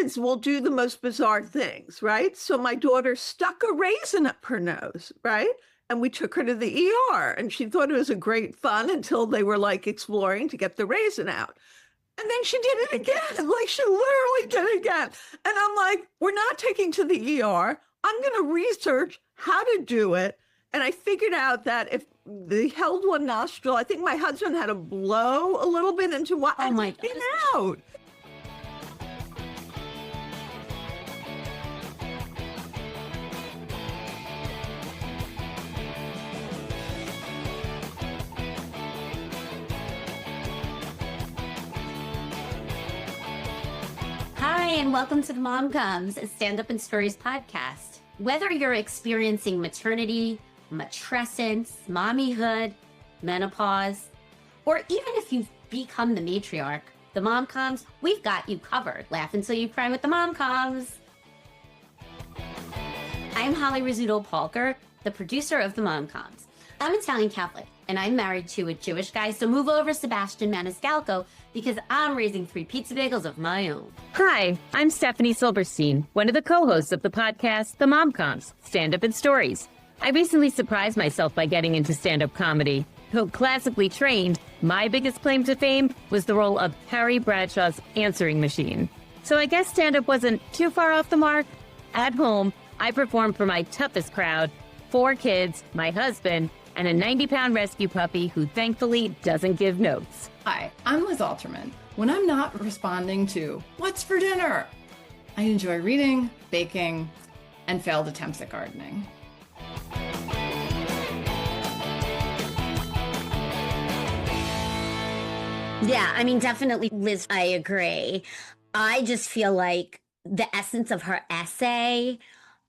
kids will do the most bizarre things, right? So my daughter stuck a raisin up her nose, right? And we took her to the ER, and she thought it was a great fun until they were like exploring to get the raisin out. And then she did it again. Like, she literally did it again. And I'm like, we're not taking to the ER. I'm going to research how to do it. And I figured out that if they held one nostril, I think my husband had to blow a little bit into what oh my God. out. Hi, and welcome to the Mom Comes, a Standup and Stories Podcast. Whether you're experiencing maternity, matrescence, mommyhood, menopause, or even if you've become the matriarch, the Mom Comes, we've got you covered. Laugh until you cry with the Mom Comes. I'm Holly Rizzuto-Palker, the producer of the Mom Comes. I'm Italian Catholic, and I'm married to a Jewish guy, so move over, Sebastian Maniscalco, because I'm raising 3 pizza bagels of my own. Hi, I'm Stephanie Silverstein, one of the co-hosts of the podcast, The Mom Comes, Standup and Stories. I recently surprised myself by getting into stand-up comedy. Though classically trained, my biggest claim to fame was the role of Carrie Bradshaw's answering machine. So I guess stand-up wasn't too far off the mark. At home, I performed for my toughest crowd, 4 kids, my husband, and a 90-pound rescue puppy who thankfully doesn't give notes. Hi, I'm Liz Alterman. When I'm not responding to what's for dinner, I enjoy reading, baking, and failed attempts at gardening. Yeah, I mean, definitely, Liz, I agree. I just feel like the essence of her essay,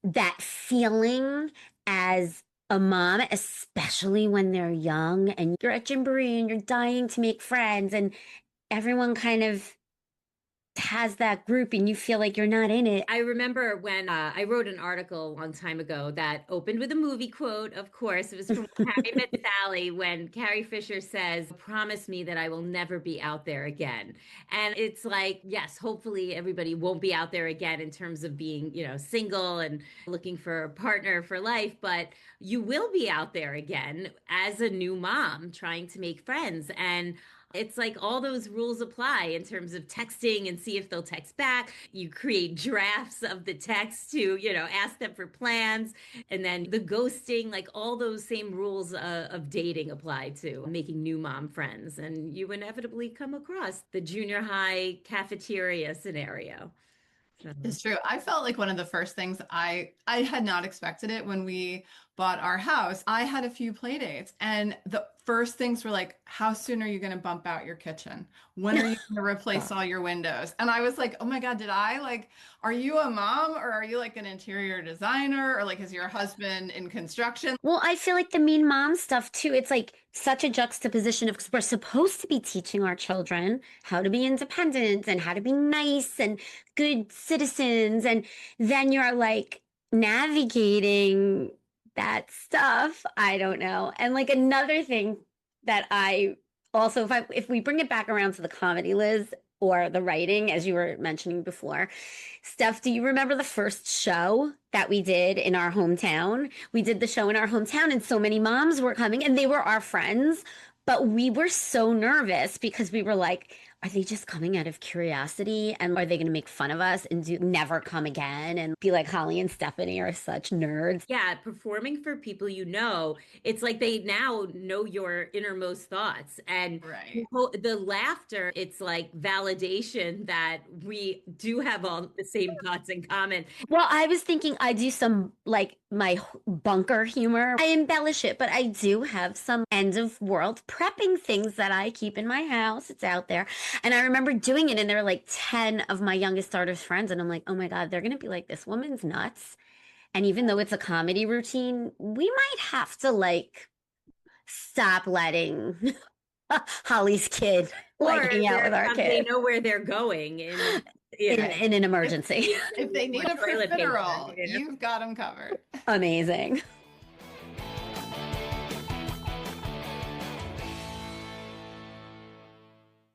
that feeling as a mom, especially when they're young and you're at Gymboree and you're dying to make friends and everyone kind of has that group and you feel like you're not in it. I remember when I wrote an article a long time ago that opened with a movie quote, of course. It was from Carrie Met Sally when Carrie Fisher says, "Promise me that I will never be out there again." And it's like, yes, hopefully everybody won't be out there again in terms of being, single and looking for a partner for life, but you will be out there again as a new mom trying to make friends. And it's like all those rules apply in terms of texting and see if they'll text back. You create drafts of the text to, ask them for plans. And then the ghosting, like all those same rules of dating apply to making new mom friends. And you inevitably come across the junior high cafeteria scenario. It's true. I felt like one of the first things I had not expected it when we bought our house. I had a few play dates and the first things were like, how soon are you going to bump out your kitchen? When are you going to replace all your windows? And I was like, oh my God, are you a mom or are you like an interior designer or like, is your husband in construction? Well, I feel like the mean mom stuff too, it's like such a juxtaposition of, because we're supposed to be teaching our children how to be independent and how to be nice and good citizens. And then you're like navigating that stuff. I don't know. And like another thing that I also, if we bring it back around to the comedy, Liz, or the writing, as you were mentioning before, Steph, do you remember the first show that we did in our hometown? We did the show in our hometown and so many moms were coming and they were our friends, but we were so nervous because we were like, are they just coming out of curiosity and are they going to make fun of us and never come again and be like Holly and Stephanie are such nerds? Yeah, performing for people it's like they now know your innermost thoughts. And right. The laughter, it's like validation that we do have all the same thoughts in common. Well, I was thinking I do some like my bunker humor. I embellish it, but I do have some end of world prepping things that I keep in my house. It's out there. And I remember doing it and there were like 10 of my youngest daughter's friends. And I'm like, oh my God, they're going to be like, this woman's nuts. And even though it's a comedy routine, we might have to like stop letting Holly's kid like hang out with our kid. They know where they're going in an emergency. If they need a profiterole, you've got them covered. Amazing.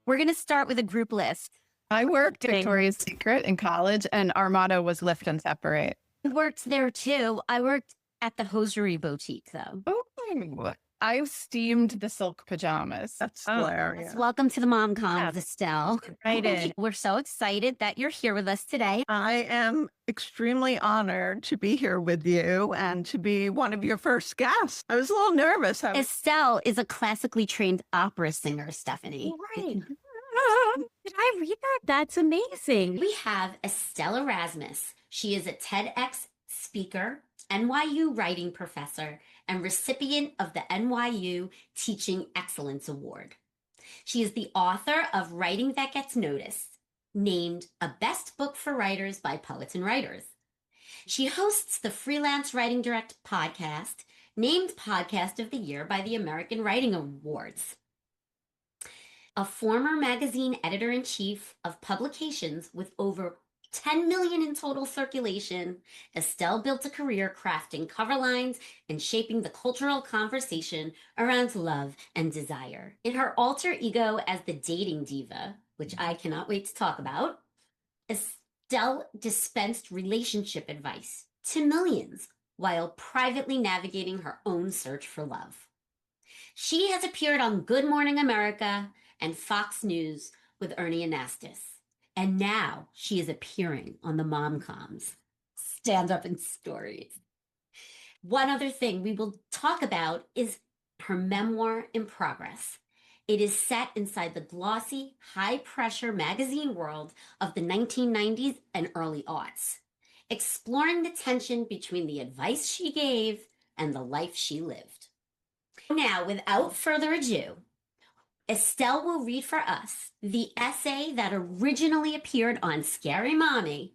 We're going to start with a group list. I worked at Victoria's Secret in college, and our motto was lift and separate. I worked there too. I worked at the hosiery boutique though. Oh, I steamed the silk pajamas. That's hilarious. Welcome to the Mom Coms, Estelle. Right. We're so excited that you're here with us today. I am extremely honored to be here with you and to be one of your first guests. I was a little nervous. Estelle is a classically trained opera singer, Stephanie. Right. Did I read that? That's amazing. We have Estelle Erasmus. She is a TEDx speaker, NYU writing professor, and recipient of the NYU Teaching Excellence Award. She is the author of Writing That Gets Noticed, named a best book for writers by Poets and Writers. She hosts the Freelance Writing Direct podcast, named Podcast of the Year by the American Writing Awards. A former magazine editor-in-chief of publications with over 10 million in total circulation, Estelle built a career crafting cover lines and shaping the cultural conversation around love and desire. In her alter ego as the dating diva, which I cannot wait to talk about, Estelle dispensed relationship advice to millions while privately navigating her own search for love. She has appeared on Good Morning America and Fox News with Ernie Anastas. And now she is appearing on the Mom Coms, Standup and Stories. One other thing we will talk about is her memoir in progress. It is set inside the glossy, high-pressure magazine world of the 1990s and early aughts, exploring the tension between the advice she gave and the life she lived. Now, without further ado, Estelle will read for us the essay that originally appeared on Scary Mommy,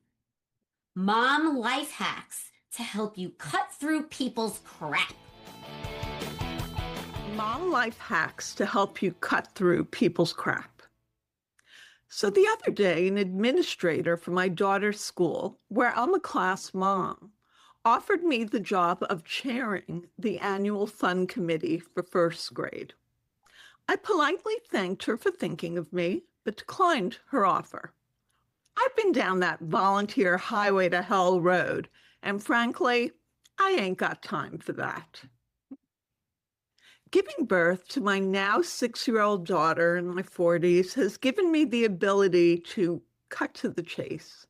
Mom Life Hacks to Help You Cut Through People's Crap. Mom Life Hacks to Help You Cut Through People's Crap. So the other day, an administrator for my daughter's school, where I'm a class mom, offered me the job of chairing the annual fund committee for first grade. I politely thanked her for thinking of me, but declined her offer. I've been down that volunteer highway to hell road, and frankly, I ain't got time for that. Giving birth to my now 6-year-old daughter in my 40s has given me the ability to cut to the chase.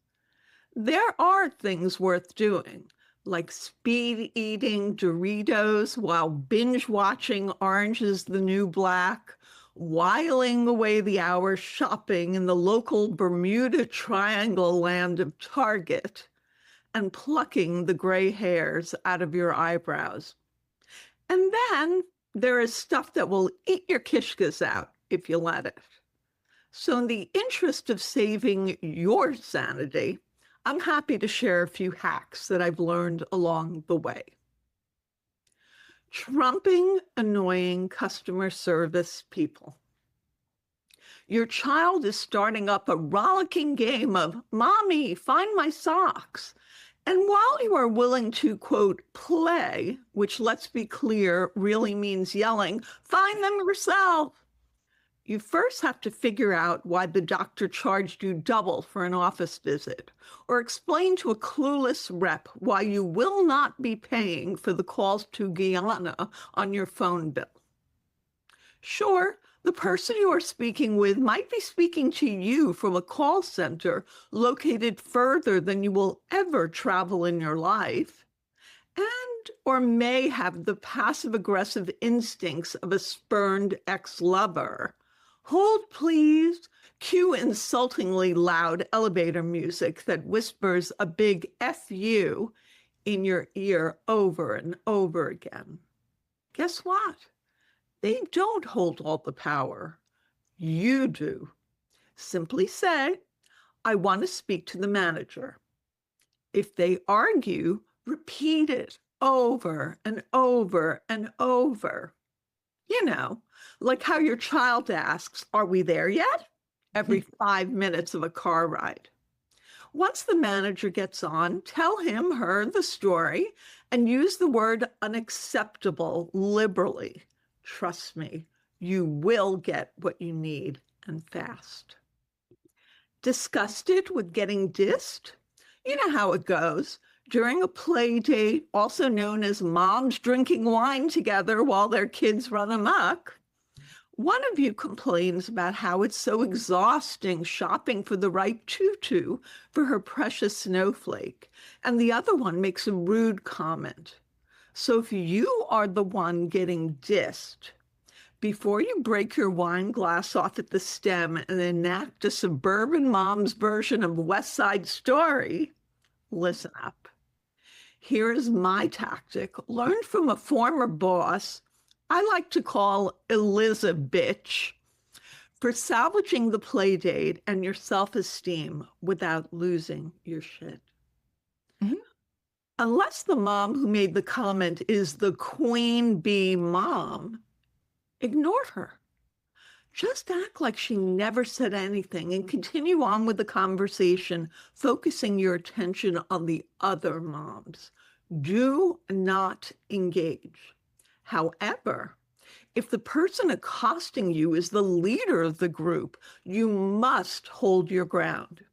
There are things worth doing, like speed eating Doritos while binge watching Orange is the New Black, whiling away the hours shopping in the local Bermuda Triangle land of Target, and plucking the gray hairs out of your eyebrows. And then there is stuff that will eat your kishkas out if you let it. So in the interest of saving your sanity, I'm happy to share a few hacks that I've learned along the way. Trumping annoying customer service people. Your child is starting up a rollicking game of, "Mommy, find my socks." And while you are willing to, quote, play, which let's be clear, really means yelling, "Find them yourself," you first have to figure out why the doctor charged you double for an office visit, or explain to a clueless rep why you will not be paying for the calls to Guyana on your phone bill. Sure, the person you are speaking with might be speaking to you from a call center located further than you will ever travel in your life, and or may have the passive-aggressive instincts of a spurned ex-lover. Hold, please. Cue insultingly loud elevator music that whispers a big F you in your ear over and over again. Guess what? They don't hold all the power. You do. Simply say, "I want to speak to the manager." If they argue, repeat it over and over and over. You know, like how your child asks, "Are we there yet?" every 5 minutes of a car ride. Once the manager gets on, tell him, her, the story, and use the word unacceptable liberally. Trust me, you will get what you need, and fast. Disgusted with getting dissed? You know how it goes. During a play date, also known as moms drinking wine together while their kids run amok, one of you complains about how it's so exhausting shopping for the right tutu for her precious snowflake, and the other one makes a rude comment. So if you are the one getting dissed, before you break your wine glass off at the stem and enact a suburban mom's version of West Side Story, listen up. Here is my tactic, learned from a former boss I like to call Elizabeth, for salvaging the play date and your self-esteem without losing your shit. Mhm. Unless the mom who made the comment is the queen bee mom, ignore her. Just act like she never said anything and continue on with the conversation, focusing your attention on the other moms. Do not engage. However, if the person accosting you is the leader of the group, you must hold your ground.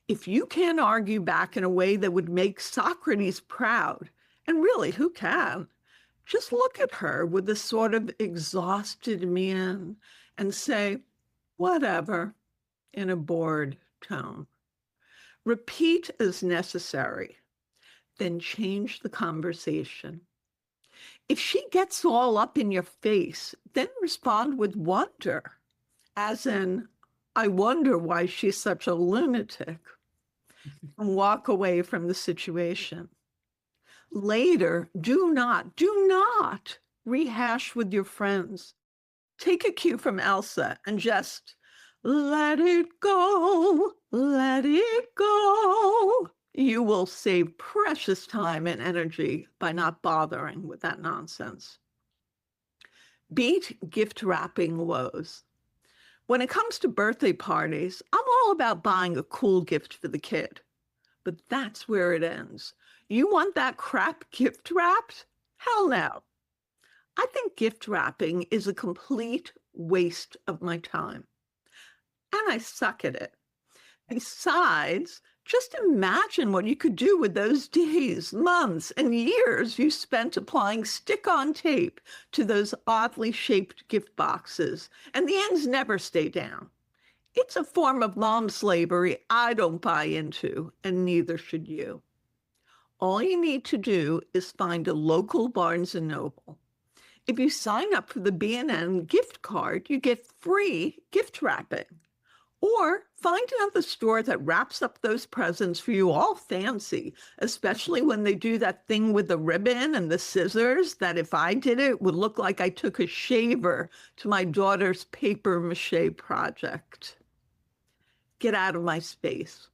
If you can't argue back in a way that would make Socrates proud, and really, who can? Just look at her with a sort of exhausted mien and say, whatever, in a bored tone. Repeat as necessary, then change the conversation. If she gets all up in your face, then respond with wonder, as in, I wonder why she's such a lunatic, and walk away from the situation. Later, do not rehash with your friends. Take a cue from Elsa and just let it go, let it go. You will save precious time and energy by not bothering with that nonsense. Beat gift wrapping woes. When it comes to birthday parties, I'm all about buying a cool gift for the kid. But that's where it ends. You want that crap gift wrapped? Hell no. I think gift wrapping is a complete waste of my time. And I suck at it. Besides, just imagine what you could do with those days, months, and years you spent applying stick-on tape to those oddly shaped gift boxes, and the ends never stay down. It's a form of mom slavery I don't buy into, and neither should you. All you need to do is find a local Barnes & Noble. If you sign up for the B&N gift card, you get free gift wrapping. Or find another store that wraps up those presents for you all fancy, especially when they do that thing with the ribbon and the scissors that if I did it would look like I took a shaver to my daughter's paper mache project. Get out of my space.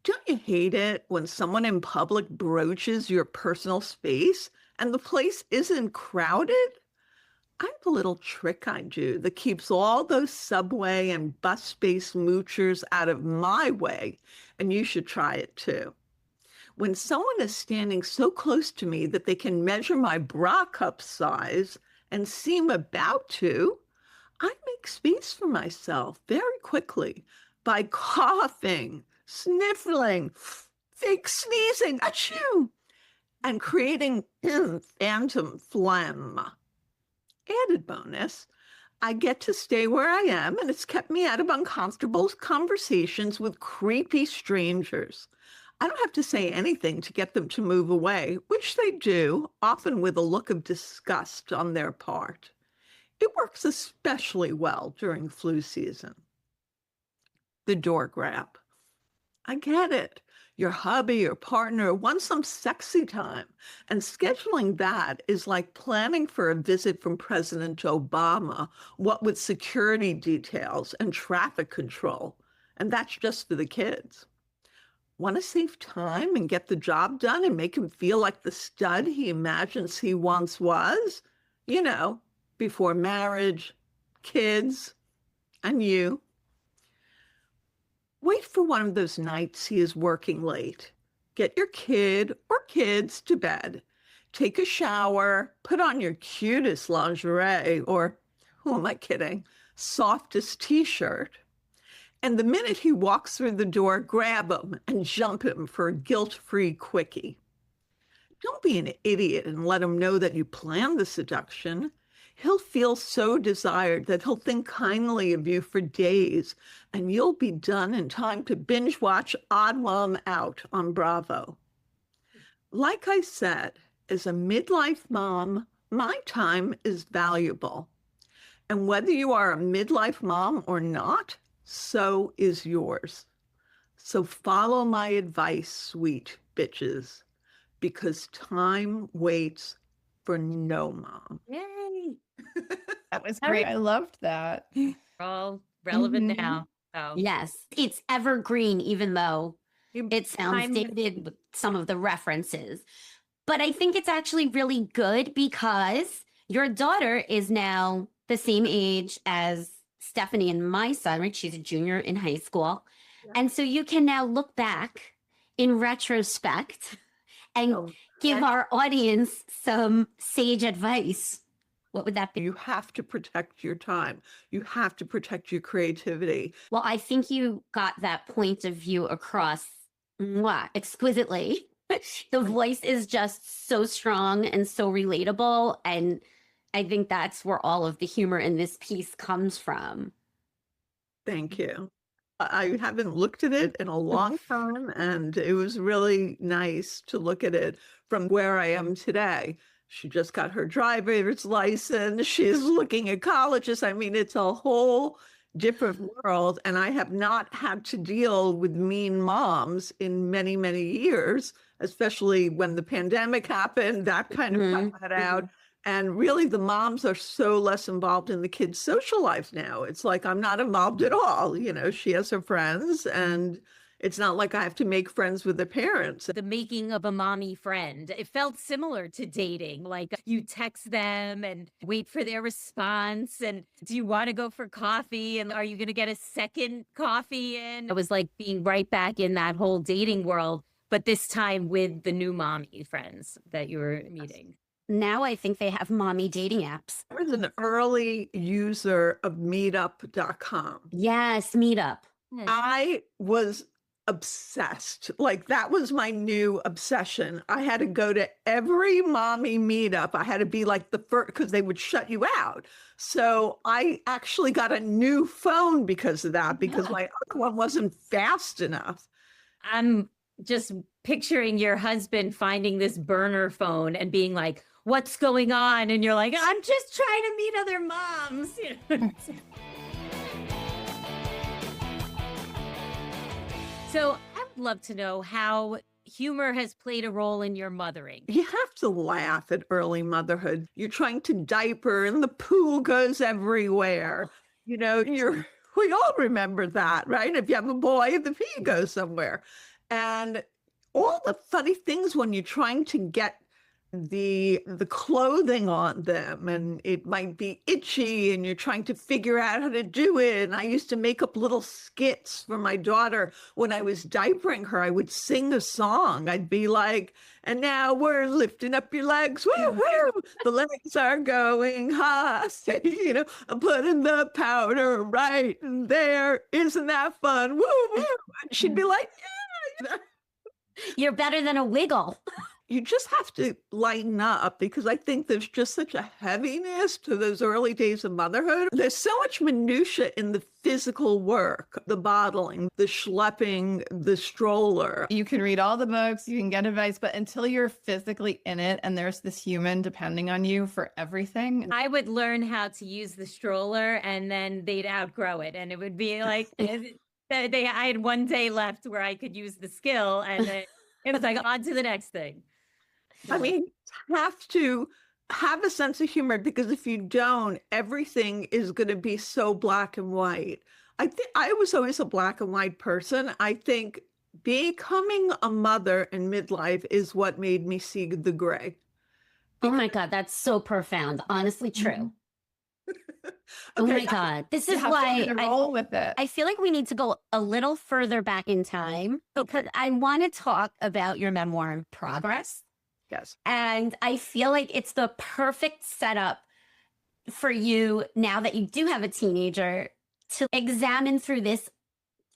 Don't you hate it when someone in public broaches your personal space and the place isn't crowded? I have a little trick I do that keeps all those subway and bus space moochers out of my way, and you should try it too. When someone is standing so close to me that they can measure my bra cup size and seem about to, I make space for myself very quickly by coughing, sniffling, fake sneezing, achoo, and creating phantom phlegm. Added bonus, I get to stay where I am, and it's kept me out of uncomfortable conversations with creepy strangers. I don't have to say anything to get them to move away, which they do, often with a look of disgust on their part. It works especially well during flu season. The door grab. I get it. Your hubby or partner wants some sexy time, and scheduling that is like planning for a visit from President Obama, what with security details and traffic control, and that's just for the kids. Want to save time and get the job done and make him feel like the stud he imagines he once was? You know, before marriage, kids, and you. Wait for one of those nights he is working late. Get your kid or kids to bed. Take a shower, put on your cutest lingerie or, who am I kidding, softest t-shirt. And the minute he walks through the door, grab him and jump him for a guilt-free quickie. Don't be an idiot and let him know that you planned the seduction. He'll feel so desired that he'll think kindly of you for days, and you'll be done in time to binge watch Odd Mom Out on Bravo. Like I said, as a midlife mom, my time is valuable. And whether you are a midlife mom or not, so is yours. So follow my advice, sweet bitches, because time waits for no mom. Yay. That was great. I loved that. We're all relevant Mhm. now. So Yes, it's evergreen, even though it sounds Time- dated with some of the references. But I think it's actually really good because your daughter is now the same age as Stephanie and my son, right? She's a junior in high school. Yeah. And so you can now look back in retrospect and Oh, give our audience some sage advice. What would that be? you have to protect your time. You have to protect your creativity. Well, I think you got that point of view across exquisitely. The voice is just so strong and so relatable. And I think that's where all of the humor in this piece comes from. Thank you. I haven't looked at it in a long time, and it was really nice to look at it from where I am today. She just got her driver's license. She's looking at colleges. I mean, it's a whole different world. And I have not had to deal with mean moms in many, many years, especially when the pandemic happened. That kind of cut that out. And really, the moms are so less involved in the kids' social lives now. It's like I'm not involved at all. You know, she has her friends, and it's not like I have to make friends with the parents. The making of a mommy friend. It felt similar to dating. Like you text them and wait for their response. And do you want to go for coffee? And are you going to get a second coffee in? It was like being right back in that whole dating world, but this time with the new mommy friends that you were meeting. Now I think they have mommy dating apps. I was an early user of meetup.com. Yes, meetup. I was obsessed. Like that was my new obsession. I had to go to every mommy meetup. I had to be like the first because they would shut you out. So I actually got a new phone because of that, because my other one wasn't fast enough. I'm just picturing your husband finding this burner phone and being like, what's going on? And you're like, I'm just trying to meet other moms. You know? So I would love to know how humor has played a role in your mothering. You have to laugh at early motherhood. You're trying to diaper and the poo goes everywhere. You know, we all remember that, right? If you have a boy, the pee goes somewhere. And all the funny things when you're trying to get the clothing on them, and it might be itchy and you're trying to figure out how to do it. And I used to make up little skits for my daughter when I was diapering her. I would sing a song. I'd be like, and now we're lifting up your legs. Woo, woo. The legs are going high. You know, I'm putting the powder right there. Isn't that fun? Woo, woo. And she'd be like, yeah. You're better than a wiggle. You just have to lighten up, because I think there's just such a heaviness to those early days of motherhood. There's so much minutia in the physical work, the bottling, the schlepping, the stroller. You can read all the books, you can get advice, but until you're physically in it and there's this human depending on you for everything. I would learn how to use the stroller and then they'd outgrow it. And it would be like, I had one day left where I could use the skill, and it was like on to the next thing. I mean, you have to have a sense of humor, because if you don't, everything is going to be so black and white. I think I was always a black and white person. I think becoming a mother in midlife is what made me see the gray. Oh my God, that's so profound. Honestly true. Oh my God. This You is have why to roll with it. I feel like we need to go a little further back in time, because I want to talk about your memoir in progress. Yes. And I feel like it's the perfect setup for you, now that you do have a teenager, to examine through this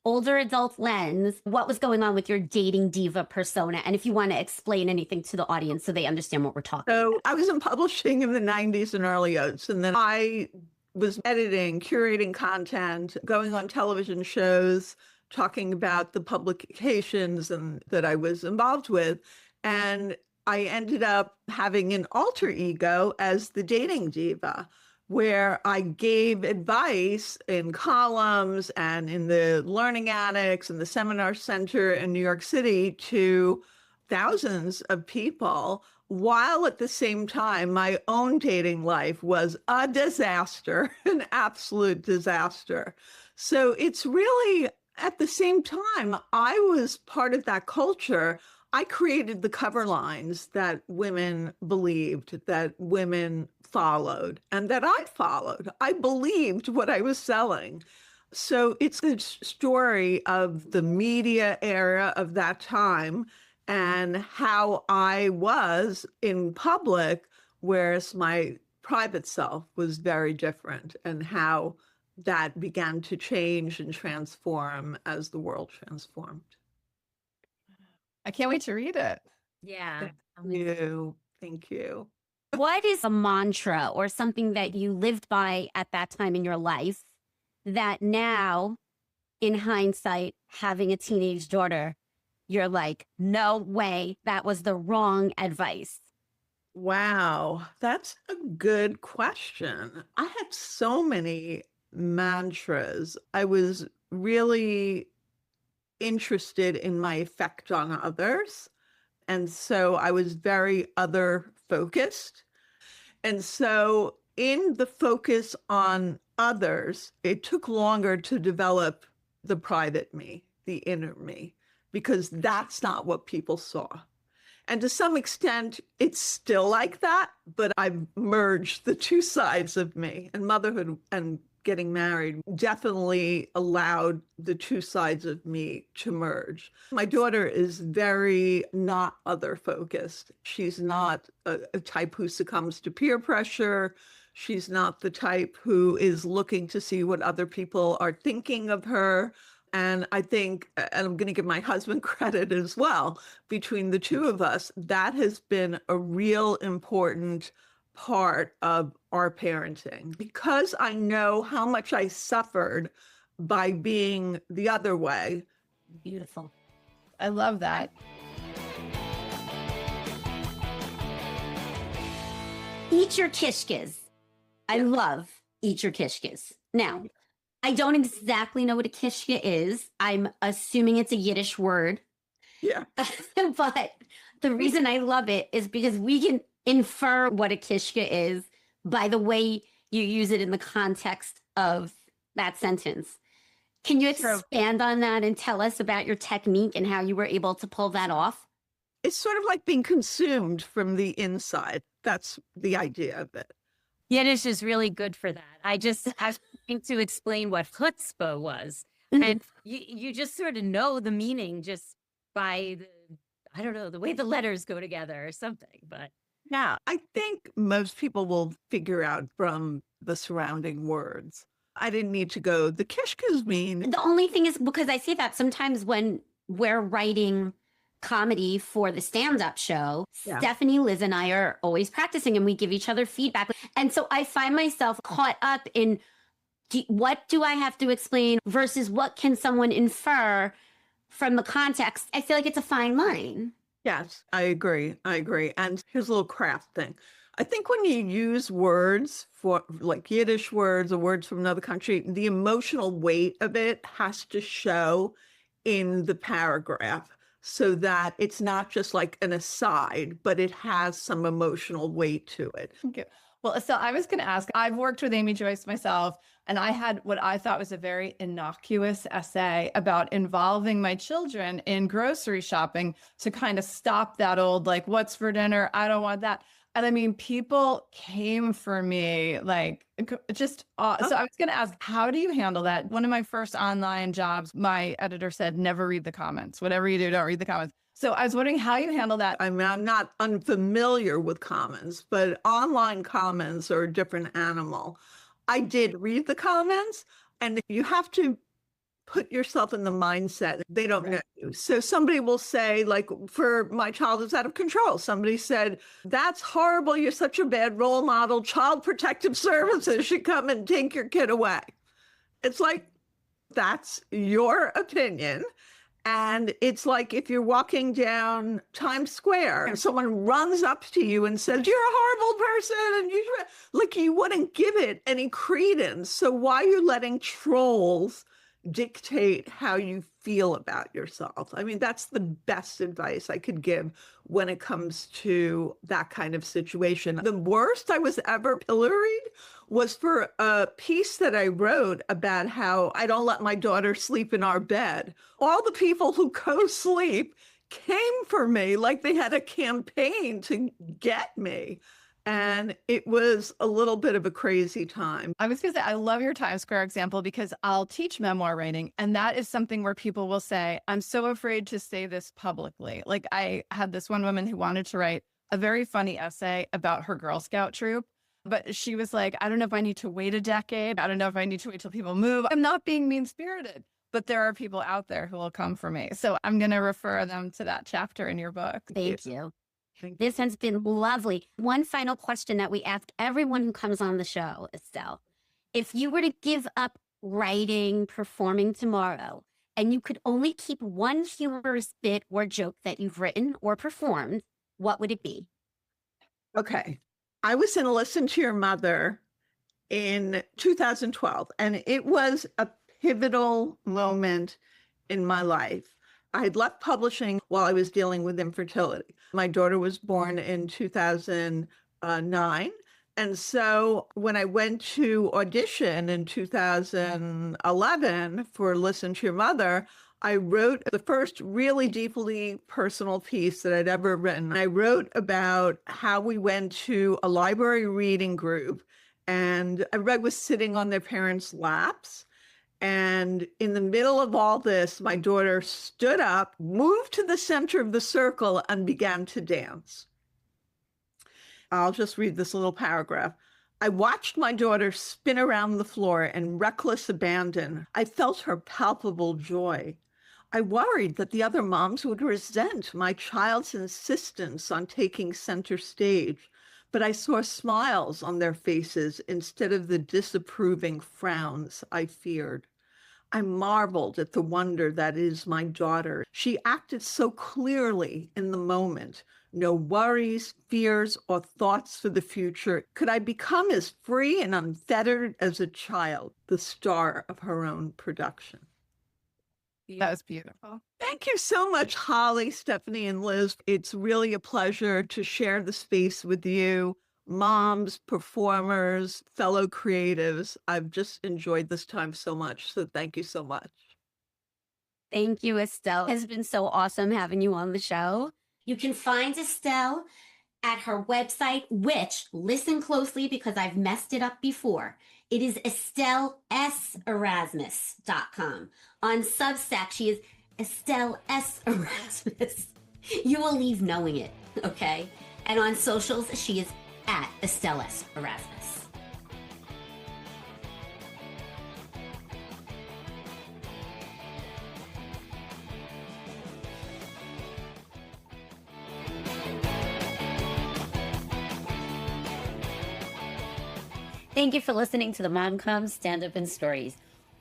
older adult lens, what was going on with your dating diva persona? And if you want to explain anything to the audience so they understand what we're talking about. So I was in publishing in the 90s and early 00s, and then I was editing, curating content, going on television shows, talking about the publications and that I was involved with. And I ended up having an alter ego as the dating diva, where I gave advice in columns and in the Learning Annex and the Seminar Center in New York City to thousands of people, while at the same time, my own dating life was a disaster, an absolute disaster. So it's really, at the same time, I was part of that culture. I created the cover lines that women believed, that women followed, and that I followed. I believed what I was selling. So it's the story of the media era of that time and how I was in public, whereas my private self was very different, and how that began to change and transform as the world transformed. I can't wait to read it. Yeah. Thank you. What is a mantra or something that you lived by at that time in your life that now, in hindsight, having a teenage daughter, you're like, no way, that was the wrong advice? Wow, that's a good question. I had so many mantras. I was really interested in my effect on others. And so I was very other focused. And so in the focus on others, it took longer to develop the private me, the inner me, because that's not what people saw. And to some extent, it's still like that, but I've merged the two sides of me, and motherhood and getting married definitely allowed the two sides of me to merge. My daughter is very not other focused. She's not a type who succumbs to peer pressure. She's not the type who is looking to see what other people are thinking of her. And I think, and I'm going to give my husband credit as well, between the two of us, that has been a real important part of our parenting, because I know how much I suffered by being the other way. Beautiful. I love that. Eat your kishkes. I love eat your kishkes. Now, I don't exactly know what a kishke is. I'm assuming it's a Yiddish word. Yeah. But the reason I love it is because we can infer what a kishke is by the way you use it in the context of that sentence. Can you expand on that and tell us about your technique and how you were able to pull that off? It's sort of like being consumed from the inside. That's the idea of it. Yiddish is really good for that. I was trying to explain what chutzpah was. And you just sort of know the meaning just by I don't know, the way the letters go together or something. But yeah, I think most people will figure out from the surrounding words. I didn't need to go, the kishkas mean. The only thing is, because I say that sometimes when we're writing comedy for the stand-up show, Stephanie, Liz, and I are always practicing, and we give each other feedback. And so I find myself caught up in what do I have to explain versus what can someone infer from the context. I feel like it's a fine line. Yes, I agree. And here's a little craft thing. I think when you use words for like Yiddish words or words from another country, the emotional weight of it has to show in the paragraph so that it's not just like an aside, but it has some emotional weight to it. Okay. Well, Estelle, I was going to ask, I've worked with Amy Joyce myself, and I had what I thought was a very innocuous essay about involving my children in grocery shopping to kind of stop that old, like, what's for dinner? I don't want that. And I mean, people came for me like just, so I was going to ask, how do you handle that? One of my first online jobs, my editor said, never read the comments. Whatever you do, don't read the comments. So I was wondering how you handle that. I mean, I'm not unfamiliar with comments, but online comments are a different animal. I did read the comments, and you have to put yourself in the mindset. They don't know you. So somebody will say, like, for my child is out of control. Somebody said, that's horrible. You're such a bad role model. Child Protective Services should come and take your kid away. It's like, that's your opinion. And it's like if you're walking down Times Square and someone runs up to you and says, you're a horrible person, and you wouldn't give it any credence. So why are you letting trolls dictate how you feel about yourself? I mean, that's the best advice I could give when it comes to that kind of situation. The worst I was ever pilloried was for a piece that I wrote about how I don't let my daughter sleep in our bed. All the people who co-sleep came for me like they had a campaign to get me. And it was a little bit of a crazy time. I was going to say, I love your Times Square example because I'll teach memoir writing. And that is something where people will say, I'm so afraid to say this publicly. Like I had this one woman who wanted to write a very funny essay about her Girl Scout troop. But she was like, I don't know if I need to wait a decade. I don't know if I need to wait till people move. I'm not being mean-spirited, but there are people out there who will come for me. So I'm going to refer them to that chapter in your book. Thank you. This has been lovely. One final question that we ask everyone who comes on the show, Estelle. If you were to give up writing, performing tomorrow, and you could only keep one humorous bit or joke that you've written or performed, what would it be? Okay. I was in Listen to Your Mother in 2012, and it was a pivotal moment in my life. I had left publishing while I was dealing with infertility. My daughter was born in 2009. And so when I went to audition in 2011 for Listen to Your Mother, I wrote the first really deeply personal piece that I'd ever written. I wrote about how we went to a library reading group and everybody was sitting on their parents' laps. And in the middle of all this, my daughter stood up, moved to the center of the circle, and began to dance. I'll just read this little paragraph. I watched my daughter spin around the floor in reckless abandon. I felt her palpable joy. I worried that the other moms would resent my child's insistence on taking center stage, but I saw smiles on their faces instead of the disapproving frowns I feared. I marveled at the wonder that is my daughter. She acted so clearly in the moment. No worries, fears, or thoughts for the future. Could I become as free and unfettered as a child, the star of her own production? That was beautiful. Thank you so much, Holly, Stephanie, and Liz. It's really a pleasure to share the space with you, moms, performers, fellow creatives. I've just enjoyed this time so much. So thank you so much. Thank you, Estelle. It has been so awesome having you on the show. You can find Estelle at her website, which, listen closely because I've messed it up before. It is EstelleSErasmus.com. On Substack, she is Estelle S. Erasmus. You will leave knowing it, okay? And on socials, she is at Estelle S. Erasmus. Thank you for listening to the Mom Comes Stand-Up and Stories.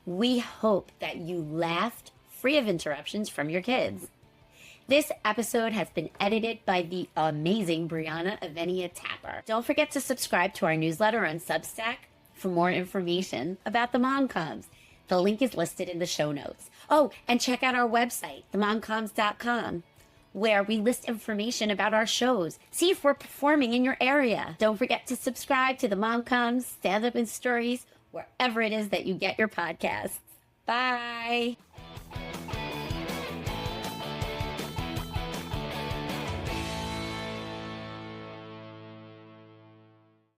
We hope that you laughed free of interruptions from your kids. This episode has been edited by the amazing Brianna Avenia Tapper. Don't forget to subscribe to our newsletter on Substack for more information about the Mom Comes. The link is listed in the show notes. Oh, and check out our website, themomcomes.com, where we list information about our shows. See if we're performing in your area. Don't forget to subscribe to the Mom Comes Stand Up and Stories wherever it is that you get your podcasts. Bye.